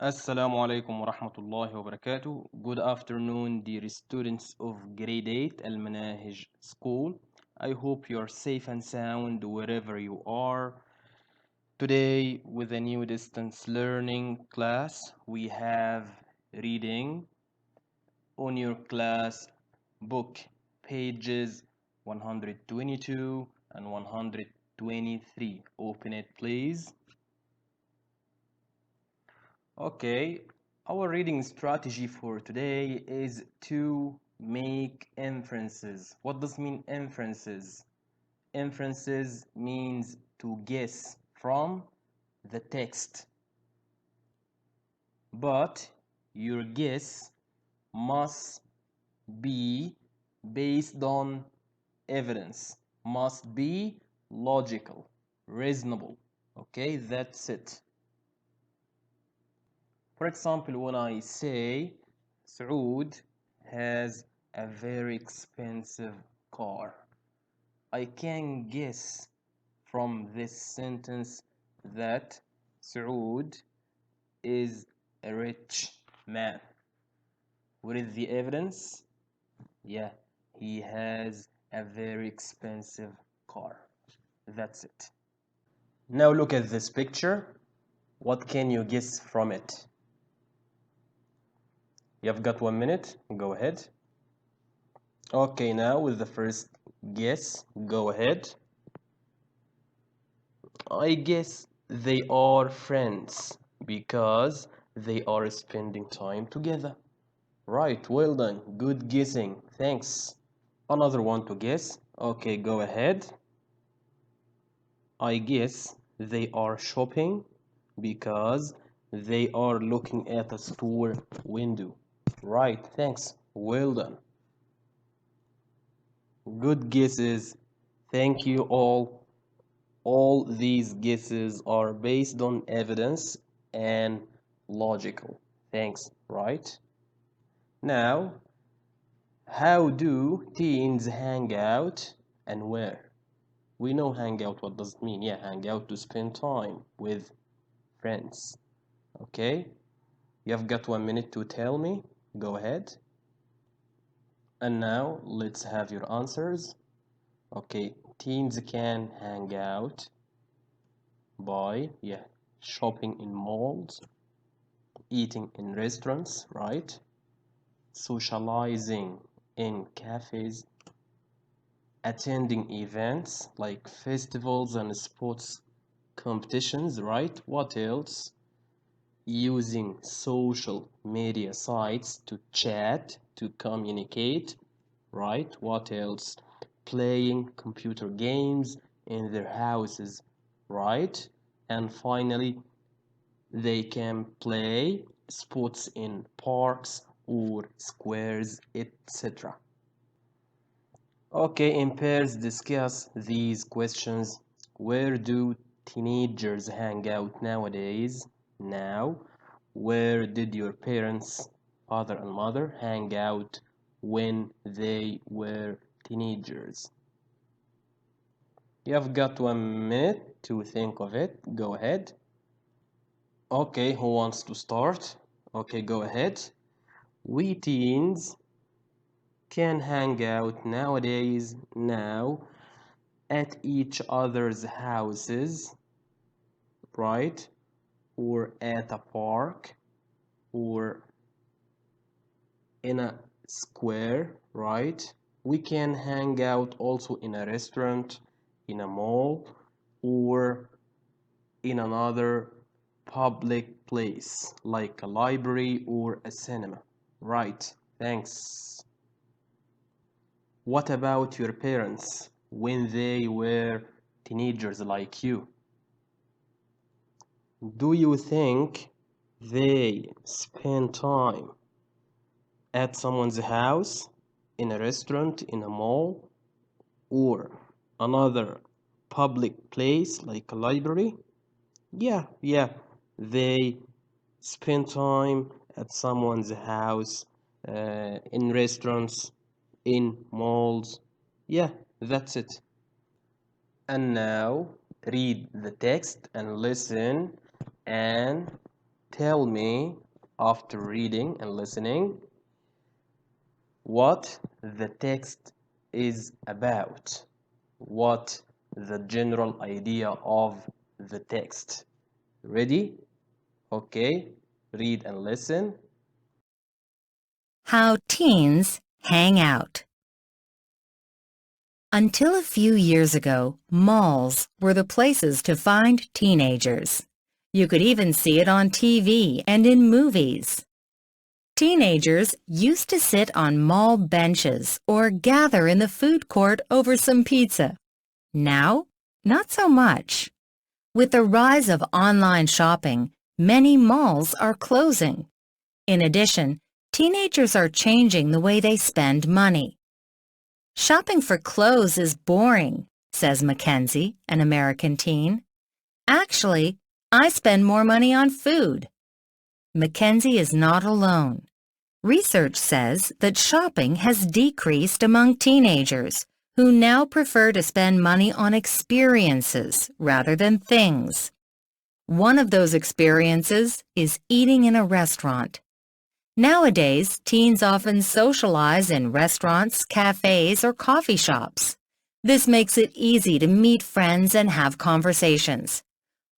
Assalamu alaikum wa rahmatullahi wa barakatuh. Good afternoon, dear students of grade 8 المناهج school. I hope you are safe and sound wherever you are. Today, with a new distance learning class, we have reading on your class book, pages 122 and 123. Open it, please. Okay, our reading strategy for today is to make inferences. What does mean inferences? Inferences means to guess from the text. But your guess must be based on evidence, must be logical, reasonable. Okay, that's it. For example, when I say Saud has a very expensive car, I can guess from this sentence that Saud is a rich man. What is the evidence? Yeah, he has a very expensive car. That's it. Now look at this picture. What can you guess from it? You've got 1 minute. Go ahead. Okay, now with the first guess, go ahead. I guess they are friends because they are spending time together. Right, well done. Good guessing. Thanks. Another one to guess. Okay, go ahead. I guess they are shopping because they are looking at a store window. Right, thanks. Well done. Good guesses. Thank you all. All these guesses are based on evidence and logical. Thanks, right? Now, how do teens hang out and where? We know hang out, what does it mean? Yeah, hang out to spend time with friends. Okay? You've got 1 minute to tell me. Go ahead. And now, let's have your answers. Okay, teens can hang out by, shopping in malls, eating in restaurants, right? Socializing in cafes, attending events like festivals and sports competitions, right? What else? Using social media sites to chat, to communicate, right? What else? Playing computer games in their houses, right? And finally, they can play sports in parks or squares, etc. Okay, in pairs, discuss these questions. Where do teenagers hang out nowadays? Now, where did your parents, father and mother, hang out when they were teenagers? You've got 1 minute to think of it. Go ahead. Okay, who wants to start? Okay, go ahead. We teens can hang out nowadays now at each other's houses, right? Or at a park or in a square, right? We can hang out also in a restaurant, in a mall, or in another public place like a library or a cinema. Right, thanks. What about your parents when they were teenagers like you? Do you think they spend time at someone's house, in a restaurant, in a mall, or another public place like a library? Yeah, they spend time at someone's house, in restaurants, in malls. Yeah, that's it. And now read the text and listen and tell me after reading and listening what the text is about, what the general idea of the text. Ready? Okay, read and listen. How teens hang out. Until a few years ago, malls were the places to find teenagers. You could even see it on TV and in movies. Teenagers used to sit on mall benches or gather in the food court over some pizza. Now, not so much. With the rise of online shopping, many malls are closing. In addition, teenagers are changing the way they spend money. Shopping for clothes is boring, says Mackenzie, an American teen. Actually, I spend more money on food. Mackenzie is not alone. Research says that shopping has decreased among teenagers, who now prefer to spend money on experiences rather than things. One of those experiences is eating in a restaurant. Nowadays, teens often socialize in restaurants, cafes, or coffee shops. This makes it easy to meet friends and have conversations.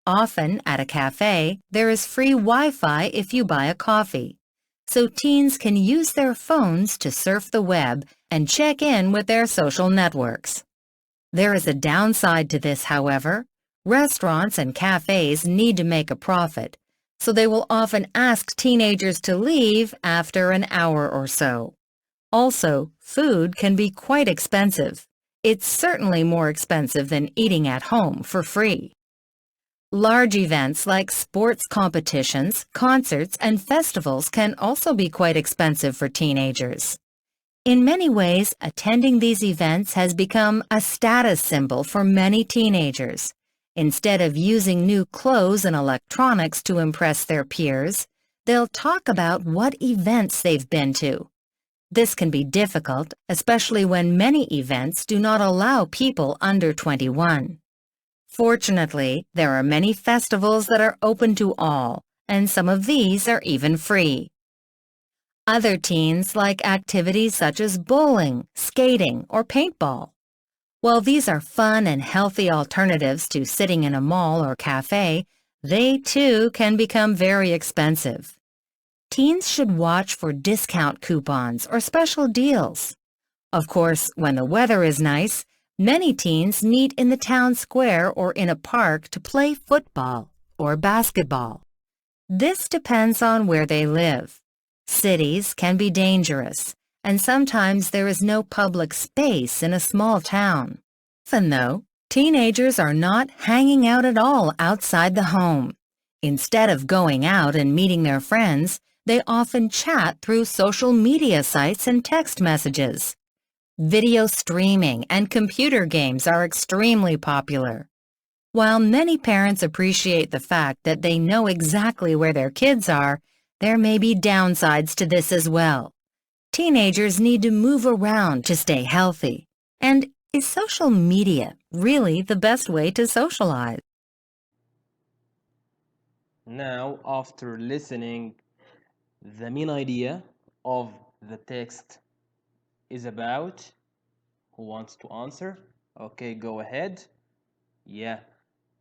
Often, at a cafe, there is free Wi-Fi if you buy a coffee. So teens can use their phones to surf the web and check in with their social networks. There is a downside to this, however. Restaurants and cafes need to make a profit, so they will often ask teenagers to leave after an hour or so. Also, food can be quite expensive. It's certainly more expensive than eating at home for free. Large events like sports competitions, concerts, and festivals can also be quite expensive for teenagers. In many ways, attending these events has become a status symbol for many teenagers. Instead of using new clothes and electronics to impress their peers, they'll talk about what events they've been to. This can be difficult, especially when many events do not allow people under 21. Fortunately, there are many festivals that are open to all, and some of these are even free. Other teens like activities such as bowling, skating, or paintball. While these are fun and healthy alternatives to sitting in a mall or cafe, they too can become very expensive. Teens should watch for discount coupons or special deals. Of course, when the weather is nice, many teens meet in the town square or in a park to play football or basketball. This depends on where they live. Cities can be dangerous, and sometimes there is no public space in a small town. Often, though, teenagers are not hanging out at all outside the home. Instead of going out and meeting their friends, they often chat through social media sites and text messages. Video streaming and computer games are extremely popular. While many parents appreciate the fact that they know exactly where their kids are, there may be downsides to this as well. Teenagers need to move around to stay healthy. And is social media really the best way to socialize? Now, after listening, the main idea of the text is about. Who wants to answer? Okay, go ahead. Yeah,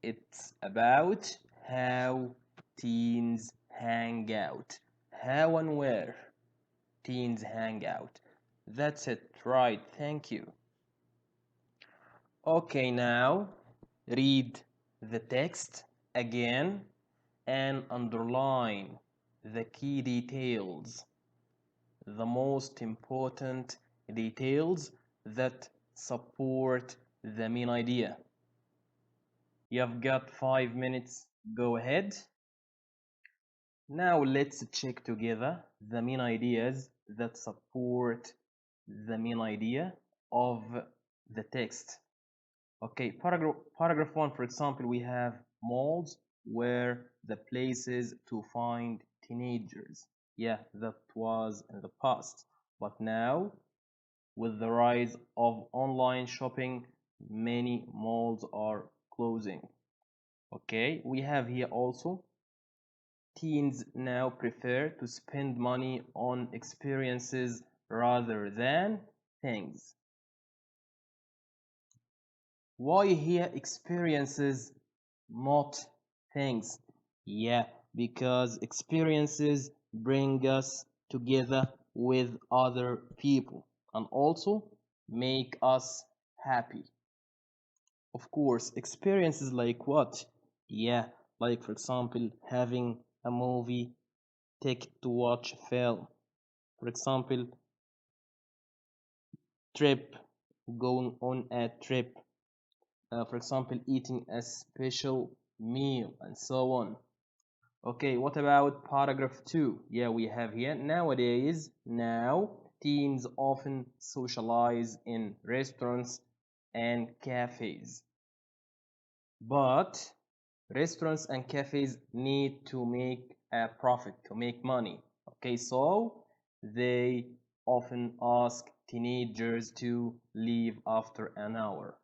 it's about how teens hang out. How and where teens hang out. That's it, right, thank you. Okay, now read the text again and underline the key details, the most important details that support the main idea. You've got 5 minutes, go ahead. Now let's check together the main ideas that support the main idea of the text. Okay, paragraph 1, for example, we have malls were the places to find teenagers. Yeah, that was in the past. But now, with the rise of online shopping, many malls are closing. Okay, we have here also teens now prefer to spend money on experiences rather than things. Why here experiences, not things? Yeah, because experiences bring us together with other people and also make us happy. Of course, experiences like what? Yeah, like for example, having a movie ticket to watch a film. For example, trip, going on a trip. For example, eating a special meal and so on. Okay, what about paragraph 2? Yeah, we have here now teens often socialize in restaurants and cafes. But restaurants and cafes need to make a profit, to make money. Okay, so they often ask teenagers to leave after an hour.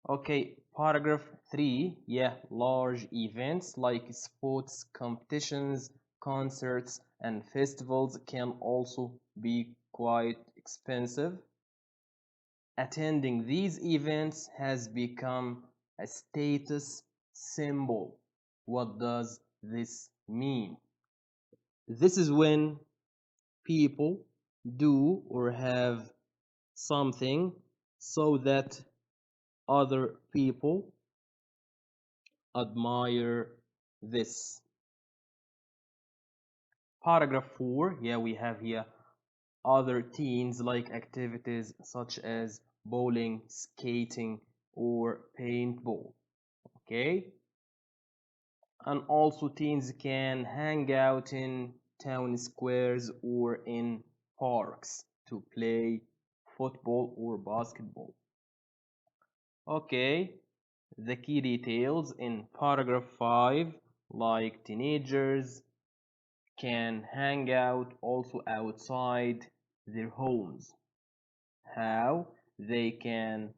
Okay, paragraph 3, yeah, large events like sports competitions, concerts, and festivals can also be quite expensive. Attending these events has become a status symbol. What does this mean? This is when people do or have something so that other people admire this. Paragraph 4, yeah, we have here other teens like activities such as bowling, skating, or paintball. Okay, and also teens can hang out in town squares or in parks to play football or basketball. Okay, the key details in paragraph 5, like teenagers can hang out also outside their homes. How? They can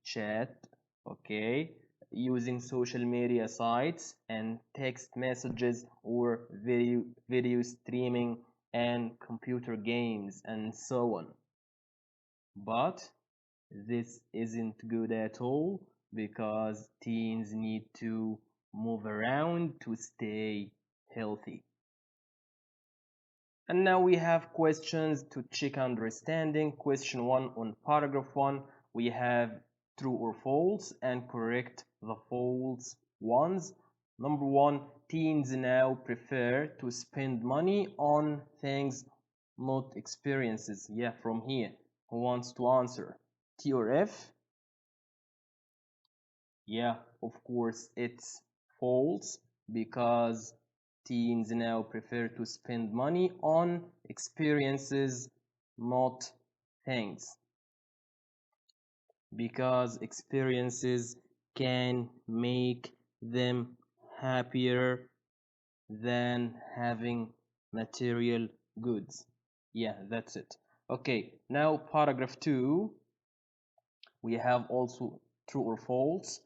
chat, okay, using social media sites and text messages or video streaming and computer games and so on. But this isn't good at all because teens need to move around to stay healthy. And now we have questions to check understanding. Question 1 on paragraph 1, we have true or false and correct the false ones. Number 1, teens now prefer to spend money on things, not experiences. Yeah, from here. Who wants to answer? T or F? Yeah, of course, it's false because teens now prefer to spend money on experiences, not things. Because experiences can make them happier than having material goods. Yeah, that's it. Okay, now paragraph 2, we have also true or false.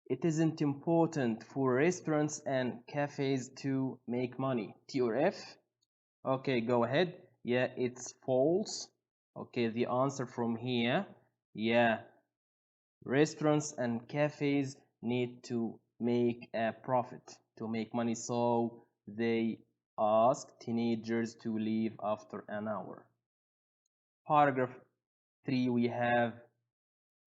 It isn't important for restaurants and cafes to make money. T or F? Okay, go ahead. Yeah, it's false. Okay, the answer from here. Yeah, restaurants and cafes need to make a profit, to make money, so they ask teenagers to leave after an hour. Paragraph 3, we have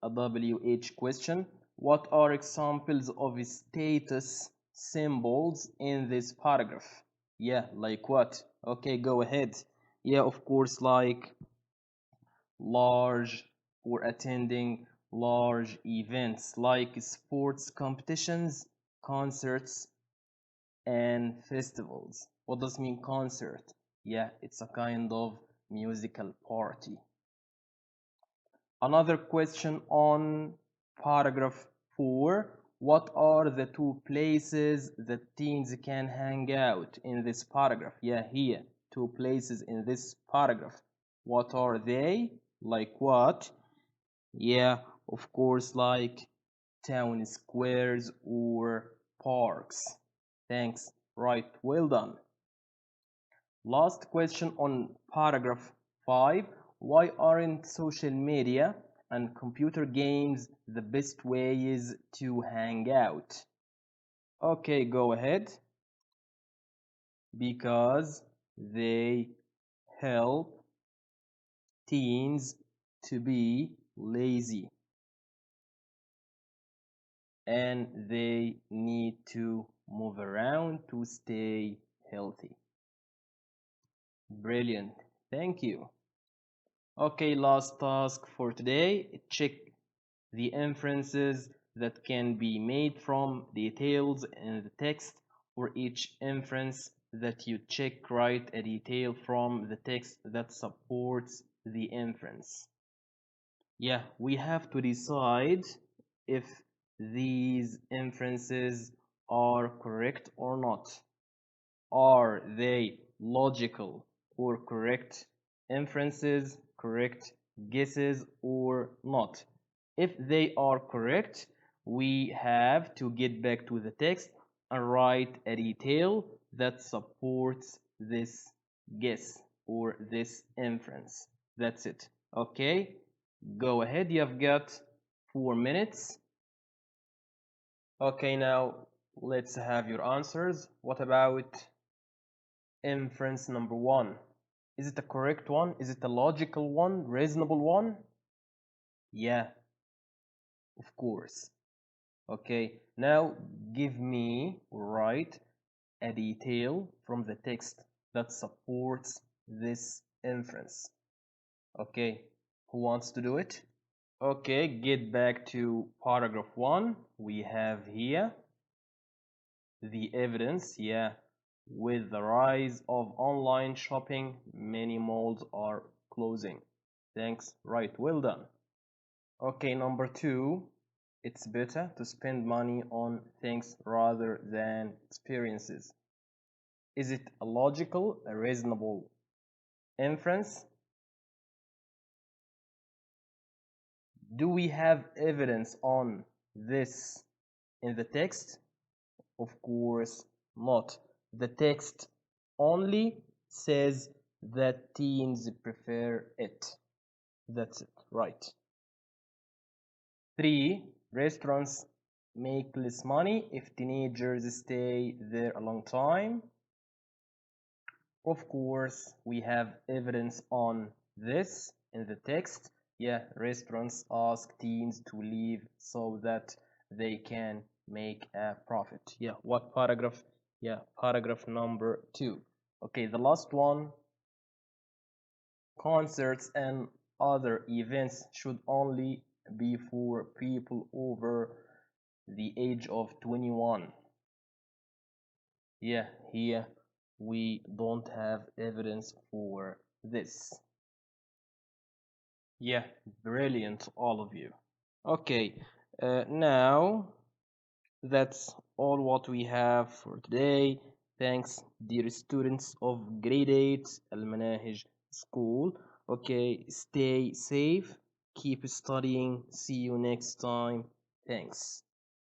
a WH question. What are examples of status symbols in this paragraph? Yeah, like what? Okay, go ahead. Yeah, of course, like large or attending large events like sports competitions, concerts, and festivals. What does mean concert? Yeah, it's a kind of musical party. Another question on paragraph 4. What are the two places that teens can hang out in this paragraph? Yeah, here, two places in this paragraph. What are they? Like what? Yeah, of course, like town squares or parks. Thanks. Right, well done. Last question on paragraph 5. Why aren't social media and computer games the best ways to hang out? Okay, go ahead. Because they help teens to be lazy and they need to move around to stay healthy. Brilliant. Thank you. Okay, last task for today. Check the inferences that can be made from details in the text. For each inference that you check, write a detail from the text that supports the inference. Yeah, we have to decide if these inferences are correct or not. Are they logical or correct inferences, correct guesses or not? If they are correct, we have to get back to the text and write a detail that supports this guess or this inference. That's it. Okay, go ahead. You've got 4 minutes. Okay, now let's have your answers. What about inference number 1? Is it a correct one? Is it a logical one? Reasonable one? Yeah, of course. Okay, now give me, write a detail from the text that supports this inference. Okay, who wants to do it? Okay, get back to paragraph 1. We have here the evidence, yeah. With the rise of online shopping, many malls are closing. Thanks, right, well done. Okay, number 2, it's better to spend money on things rather than experiences. Is it a logical, a reasonable inference? Do we have evidence on this in the text? Of course not. The text only says that teens prefer it. That's it, right. 3, restaurants make less money if teenagers stay there a long time. Of course, we have evidence on this in the text. Yeah, restaurants ask teens to leave so that they can make a profit. Yeah, what paragraph? Yeah, paragraph number 2. Okay, the last one. Concerts and other events should only be for people over the age of 21. Yeah, here we don't have evidence for this. Yeah, brilliant, all of you. Okay, now that's all what we have for today. Thanks, dear students of grade 8 المناهج school. Okay, stay safe, keep studying. See you next time. Thanks.